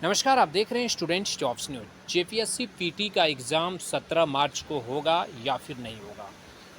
नमस्कार, आप देख रहे हैं students jobs news. JPSC PT का एग्ज़ाम 17 मार्च को होगा या फिर नहीं होगा।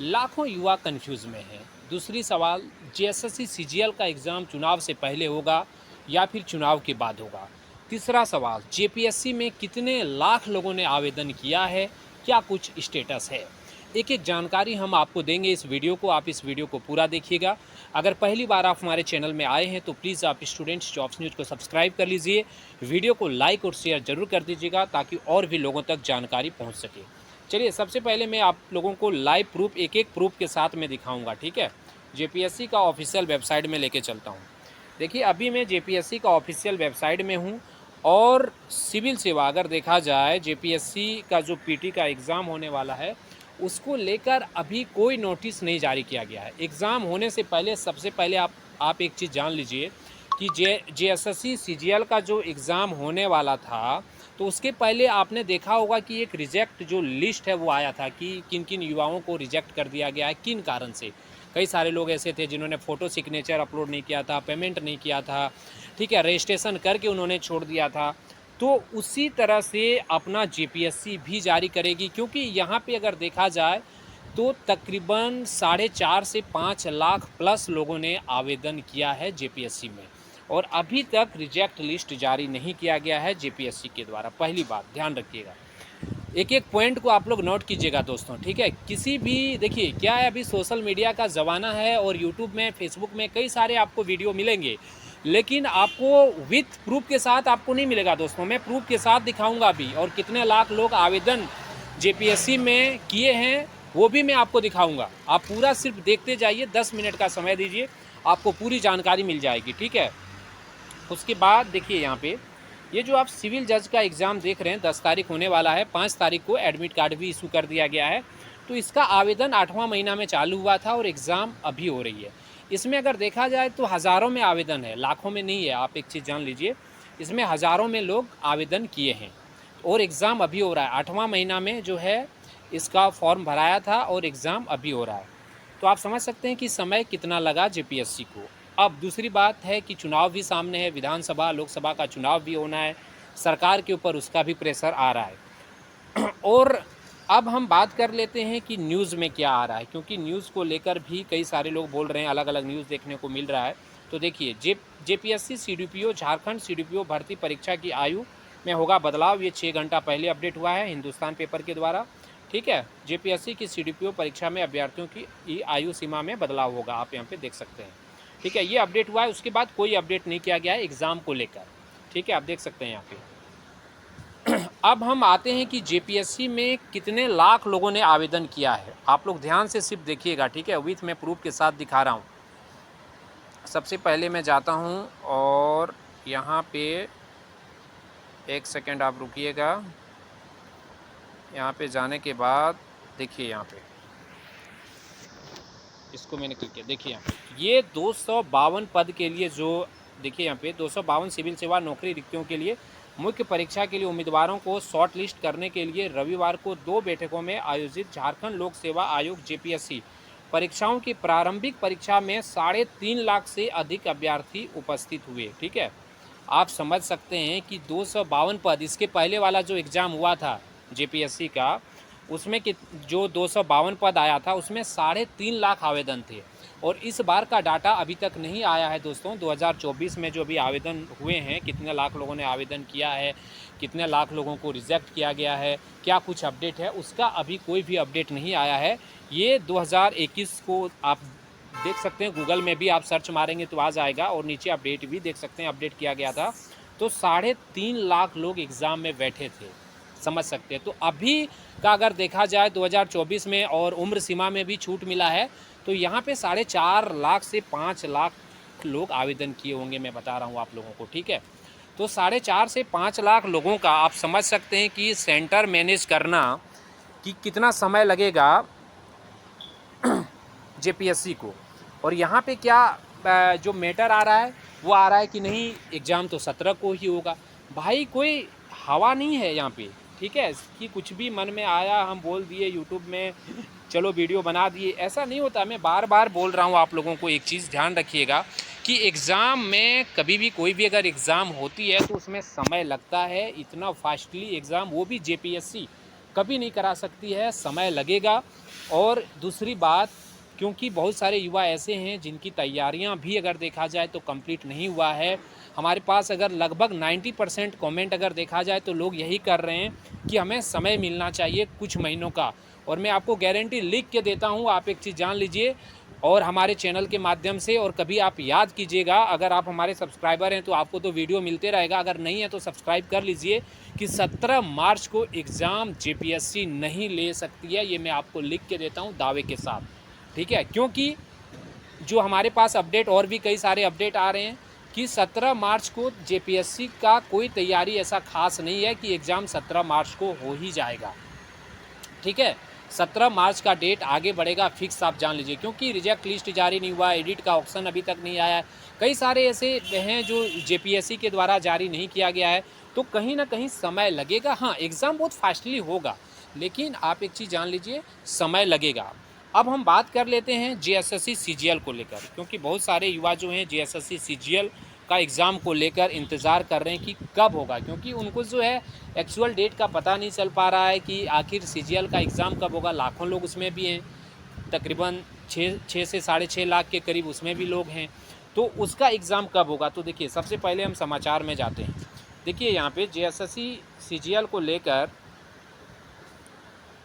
लाखों युवा कंफ्यूज में हैं। दूसरी सवाल, जेएसएससी सीजीएल का एग्ज़ाम चुनाव से पहले होगा या फिर चुनाव के बाद होगा। तीसरा सवाल, जेपीएससी में कितने लाख लोगों ने आवेदन किया है, क्या कुछ स्टेटस है। एक एक जानकारी हम आपको देंगे इस वीडियो को, आप इस वीडियो को पूरा देखिएगा। अगर पहली बार आप हमारे चैनल में आए हैं तो प्लीज़ आप स्टूडेंट्स जॉब्स न्यूज़ को सब्सक्राइब कर लीजिए। वीडियो को लाइक और शेयर ज़रूर कर दीजिएगा ताकि और भी लोगों तक जानकारी पहुंच सके। चलिए, सबसे पहले मैं आप लोगों को लाइव प्रूफ, एक एक प्रूफ के साथ में दिखाऊंगा, ठीक है। जेपीएससी का ऑफिशियल वेबसाइट में लेके चलता हूं। देखिए, अभी मैं जेपीएससी का ऑफिशियल वेबसाइट में हूं और सिविल सेवा अगर देखा जाए, जेपीएससी का जो पीटी का एग्ज़ाम होने वाला है उसको लेकर अभी कोई नोटिस नहीं जारी किया गया है। एग्ज़ाम होने से पहले सबसे पहले आप एक चीज़ जान लीजिए कि जेएसएससी सीजीएल का जो एग्ज़ाम होने वाला था, तो उसके पहले आपने देखा होगा कि एक रिजेक्ट जो लिस्ट है वो आया था कि किन किन युवाओं को रिजेक्ट कर दिया गया है, किन कारण से। कई सारे लोग ऐसे थे जिन्होंने फ़ोटो सिग्नेचर अपलोड नहीं किया था, पेमेंट नहीं किया था, ठीक है, रजिस्ट्रेशन करके उन्होंने छोड़ दिया था। तो उसी तरह से अपना जेपीएससी भी जारी करेगी, क्योंकि यहाँ पे अगर देखा जाए तो तकरीबन 4.5 से 5 लाख प्लस लोगों ने आवेदन किया है जेपीएससी में और अभी तक रिजेक्ट लिस्ट जारी नहीं किया गया है जेपीएससी के द्वारा। पहली बात ध्यान रखिएगा, एक एक पॉइंट को आप लोग नोट कीजिएगा दोस्तों, ठीक है। किसी भी, देखिए क्या है, अभी सोशल मीडिया का ज़माना है और यूट्यूब में, फेसबुक में कई सारे आपको वीडियो मिलेंगे, लेकिन आपको विथ प्रूफ के साथ आपको नहीं मिलेगा दोस्तों। मैं प्रूफ के साथ दिखाऊंगा अभी, और कितने लाख लोग आवेदन जेपीएससी में किए हैं वो भी मैं आपको दिखाऊंगा। आप पूरा सिर्फ देखते जाइए, 10 मिनट का समय दीजिए, आपको पूरी जानकारी मिल जाएगी, ठीक है। उसके बाद देखिए यहाँ पे, ये जो आप सिविल जज का एग्ज़ाम देख रहे हैं 10 तारीख होने वाला है, 5 तारीख को एडमिट कार्ड भी इशू कर दिया गया है। तो इसका आवेदन 8वां महीना में चालू हुआ था और एग्ज़ाम अभी हो रही है। इसमें अगर देखा जाए तो हज़ारों में आवेदन है, लाखों में नहीं है। आप एक चीज़ जान लीजिए, इसमें हज़ारों में लोग आवेदन किए हैं और एग्ज़ाम अभी हो रहा है। 8वां महीना में जो है इसका फॉर्म भराया था और एग्ज़ाम अभी हो रहा है। तो आप समझ सकते हैं कि समय कितना लगा जेपीएससी को। अब दूसरी बात है कि चुनाव भी सामने है, विधानसभा लोकसभा का चुनाव भी होना है, सरकार के ऊपर उसका भी प्रेशर आ रहा है। और अब हम बात कर लेते हैं कि न्यूज़ में क्या आ रहा है, क्योंकि न्यूज़ को लेकर भी कई सारे लोग बोल रहे हैं, अलग अलग न्यूज़ देखने को मिल रहा है। तो देखिए, जेपीएससी सीडीपीओ, झारखंड सीडीपीओ भर्ती परीक्षा की आयु में होगा बदलाव। ये 6 घंटा पहले अपडेट हुआ है हिंदुस्तान पेपर के द्वारा, ठीक है। जेपीएससी की सीडीपीओ परीक्षा में अभ्यर्थियों की आयु सीमा में बदलाव होगा, आप यहाँ पे देख सकते हैं, ठीक है। ये अपडेट हुआ है, उसके बाद कोई अपडेट नहीं किया गया है एग्ज़ाम को लेकर, ठीक है, आप देख सकते हैं यहाँ पे। अब हम आते हैं कि जेपीएससी में कितने लाख लोगों ने आवेदन किया है। आप लोग ध्यान से सिर्फ देखिएगा, ठीक है, विथ मैं प्रूफ के साथ दिखा रहा हूँ। सबसे पहले मैं जाता हूँ और यहाँ पे एक सेकेंड आप रुकिएगा। यहाँ पे जाने के बाद देखिए, यहाँ पे इसको मैंने क्लिक किया, देखिए यहाँ पे ये 252 पद के लिए, जो देखिए यहाँ पे 252 सिविल सेवा नौकरी रिक्तियों के लिए मुख्य परीक्षा के लिए उम्मीदवारों को शॉर्ट लिस्ट करने के लिए रविवार को 2 बैठकों में आयोजित झारखंड लोक सेवा आयोग जेपीएससी परीक्षाओं की प्रारंभिक परीक्षा में 3.5 लाख से अधिक अभ्यर्थी उपस्थित हुए, ठीक है। आप समझ सकते हैं कि 252 पद, इसके पहले वाला जो एग्ज़ाम हुआ था जेपीएससी का, उसमें कि जो 252 पद आया था उसमें 3.5 लाख आवेदन थे। और इस बार का डाटा अभी तक नहीं आया है दोस्तों। 2024 में जो भी आवेदन हुए हैं, कितने लाख लोगों ने आवेदन किया है, कितने लाख लोगों को रिजेक्ट किया गया है, क्या कुछ अपडेट है, उसका अभी कोई भी अपडेट नहीं आया है। ये 2021 को आप देख सकते हैं, गूगल में भी आप सर्च मारेंगे तो आ जाएगा, और नीचे अपडेट भी देख सकते हैं, अपडेट किया गया था। तो 3.5 लाख लोग एग्ज़ाम में बैठे थे, समझ सकते हैं। तो अभी का अगर देखा जाए 2024 में, और उम्र सीमा में भी छूट मिला है, तो यहाँ पे 4.5 लाख से 5 लाख लोग आवेदन किए होंगे, मैं बता रहा हूँ आप लोगों को, ठीक है। तो 4.5 से 5 लाख लोगों का आप समझ सकते हैं कि सेंटर मैनेज करना कि कितना समय लगेगा जेपीएससी को। और यहाँ पे क्या जो मैटर आ रहा है वो आ रहा है कि नहीं, एग्ज़ाम तो 17 को ही होगा। भाई कोई हवा नहीं है यहाँ पे, ठीक है, कि कुछ भी मन में आया हम बोल दिए यूट्यूब में, चलो वीडियो बना दिए, ऐसा नहीं होता। मैं बार बार बोल रहा हूँ आप लोगों को, एक चीज़ ध्यान रखिएगा कि एग्ज़ाम में कभी भी कोई भी अगर एग्ज़ाम होती है तो उसमें समय लगता है। इतना फास्टली एग्ज़ाम वो भी जेपीएससी कभी नहीं करा सकती है, समय लगेगा। और दूसरी बात, क्योंकि बहुत सारे युवा ऐसे हैं जिनकी तैयारियां भी अगर देखा जाए तो कंप्लीट नहीं हुआ है। हमारे पास अगर लगभग 90% कमेंट अगर देखा जाए तो लोग यही कर रहे हैं कि हमें समय मिलना चाहिए कुछ महीनों का। और मैं आपको गारंटी लिख के देता हूँ, आप एक चीज़ जान लीजिए और हमारे चैनल के माध्यम से, और कभी आप याद कीजिएगा, अगर आप हमारे सब्सक्राइबर हैं तो आपको तो वीडियो मिलते रहेगा, अगर नहीं है तो सब्सक्राइब कर लीजिए कि 17 मार्च को एग्ज़ाम जेपीएससी नहीं ले सकती है। ये मैं आपको लिख के देता हूँ दावे के साथ, ठीक है। क्योंकि जो हमारे पास अपडेट और भी कई सारे अपडेट आ रहे हैं कि 17 मार्च को जेपीएससी का कोई तैयारी ऐसा खास नहीं है कि एग्ज़ाम 17 मार्च को हो ही जाएगा, ठीक है। 17 मार्च का डेट आगे बढ़ेगा फिक्स, आप जान लीजिए। क्योंकि रिजेक्ट लिस्ट जारी नहीं हुआ, एडिट का ऑप्शन अभी तक नहीं आया है, कई सारे ऐसे हैं जो जेपीएससी के द्वारा जारी नहीं किया गया है, तो कहीं ना कहीं समय लगेगा। हाँ, एग्ज़ाम बहुत फास्टली होगा, लेकिन आप एक चीज़ जान लीजिए, समय लगेगा। अब हम बात कर लेते हैं जेएसएससी सीजीएल को लेकर, क्योंकि बहुत सारे युवा जो हैं जेएसएससी सीजीएल का एग्ज़ाम को लेकर इंतज़ार कर रहे हैं कि कब होगा, क्योंकि उनको जो है एक्चुअल डेट का पता नहीं चल पा रहा है कि आखिर सीजीएल का एग्ज़ाम कब होगा। लाखों लोग उसमें भी हैं, तकरीबन 6 से 6.5 लाख के करीब उसमें भी लोग हैं, तो उसका एग्ज़ाम कब होगा। तो देखिए, सबसे पहले हम समाचार में जाते हैं। देखिए यहाँ पे जेएसएससी सीजीएल को लेकर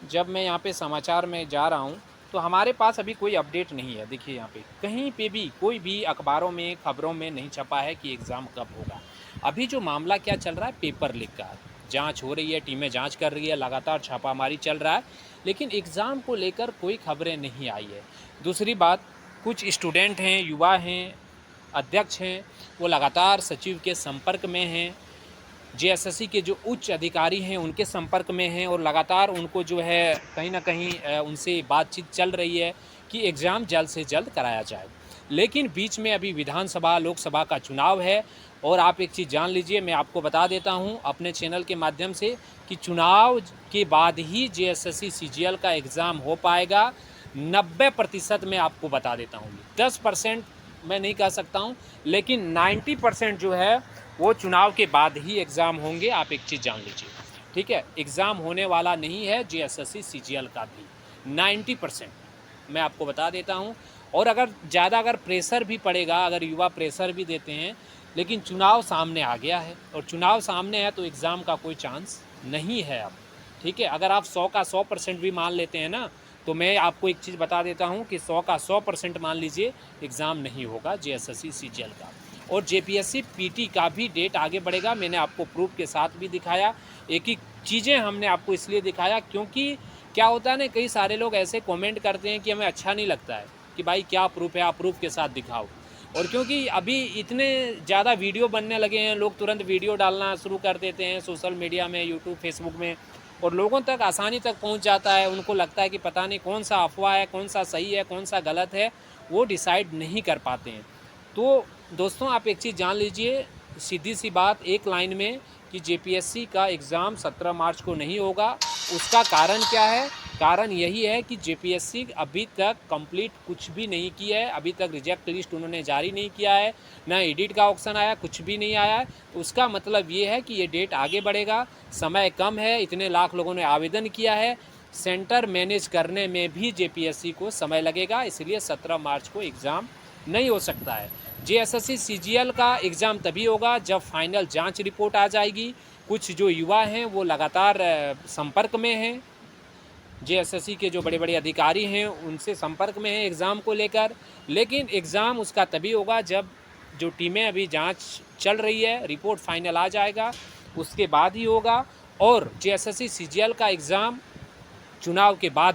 जब मैं यहाँ पे समाचार में जा रहा हूँ तो हमारे पास अभी कोई अपडेट नहीं है। देखिए यहाँ पे कहीं पे भी कोई भी अखबारों में, खबरों में नहीं छपा है कि एग्ज़ाम कब होगा। अभी जो मामला क्या चल रहा है, पेपर लीक का जांच हो रही है, टीमें जांच कर रही है, लगातार छापामारी चल रहा है, लेकिन एग्ज़ाम को लेकर कोई खबरें नहीं आई है। दूसरी बात, कुछ स्टूडेंट हैं, युवा हैं, अध्यक्ष हैं, वो लगातार सचिव के संपर्क में हैं, जेएसएससी के जो उच्च अधिकारी हैं उनके संपर्क में हैं, और लगातार उनको जो है कहीं ना कहीं उनसे बातचीत चल रही है कि एग्ज़ाम जल्द से जल्द कराया जाए। लेकिन बीच में अभी विधानसभा, लोकसभा का चुनाव है, और आप एक चीज़ जान लीजिए, मैं आपको बता देता हूं अपने चैनल के माध्यम से कि चुनाव के बाद ही जेएसएससी सीजीएल का एग्ज़ाम हो पाएगा। 90% मैं आपको बता देता हूँ, 10% मैं नहीं कह सकता हूँ, लेकिन 90% जो है वो चुनाव के बाद ही एग्ज़ाम होंगे। आप एक चीज़ जान लीजिए, ठीक है। एग्ज़ाम होने वाला नहीं है जेएसएससी सीजीएल का भी, 90% मैं आपको बता देता हूं। और अगर ज़्यादा अगर प्रेशर भी पड़ेगा, अगर युवा प्रेशर भी देते हैं, लेकिन चुनाव सामने आ गया है, और चुनाव सामने है तो एग्ज़ाम का कोई चांस नहीं है अब, ठीक है। अगर आप 100 का 100% भी मान लेते हैं ना, तो मैं आपको एक चीज़ बता देता हूं कि 100 का 100% मान लीजिए एग्ज़ाम नहीं होगा जेएसएससी सीजीएल का। और जेपीएससी पीटी का भी डेट आगे बढ़ेगा, मैंने आपको प्रूफ के साथ भी दिखाया। एक एक चीज़ें हमने आपको इसलिए दिखाया क्योंकि क्या होता है ना, कई सारे लोग ऐसे कमेंट करते हैं कि हमें अच्छा नहीं लगता है कि भाई क्या प्रूफ है, आप प्रूफ के साथ दिखाओ। और क्योंकि अभी इतने ज़्यादा वीडियो बनने लगे हैं, लोग तुरंत वीडियो डालना शुरू कर देते हैं सोशल मीडिया में, यूट्यूब, फेसबुक में, और लोगों तक आसानी तक पहुंच जाता है। उनको लगता है कि पता नहीं कौन सा अफवाह है, कौन सा सही है, कौन सा गलत है, वो डिसाइड नहीं कर पाते हैं। तो दोस्तों, आप एक चीज़ जान लीजिए, सीधी सी बात एक लाइन में, कि जेपीएससी का एग्ज़ाम 17 मार्च को नहीं होगा। उसका कारण क्या है? कारण यही है कि जेपीएससी अभी तक कंप्लीट कुछ भी नहीं किया है, अभी तक रिजेक्ट लिस्ट उन्होंने जारी नहीं किया है, ना एडिट का ऑप्शन आया, कुछ भी नहीं आया है। तो उसका मतलब ये है कि ये डेट आगे बढ़ेगा, समय कम है, इतने लाख लोगों ने आवेदन किया है, सेंटर मैनेज करने में भी जेपीएससी को समय लगेगा, इसलिए 17 मार्च को एग्ज़ाम नहीं हो सकता है। जेएसएससी सीजीएल का एग्ज़ाम तभी होगा जब फाइनल जांच रिपोर्ट आ जाएगी। कुछ जो युवा हैं वो लगातार संपर्क में हैं, जेएसएससी के जो बड़े बड़े अधिकारी हैं उनसे संपर्क में हैं एग्ज़ाम को लेकर, लेकिन एग्ज़ाम उसका तभी होगा जब जो टीमें अभी जांच चल रही है, रिपोर्ट फाइनल आ जाएगा, उसके बाद ही होगा। और जेएसएससी सीजीएल का एग्ज़ाम चुनाव के बाद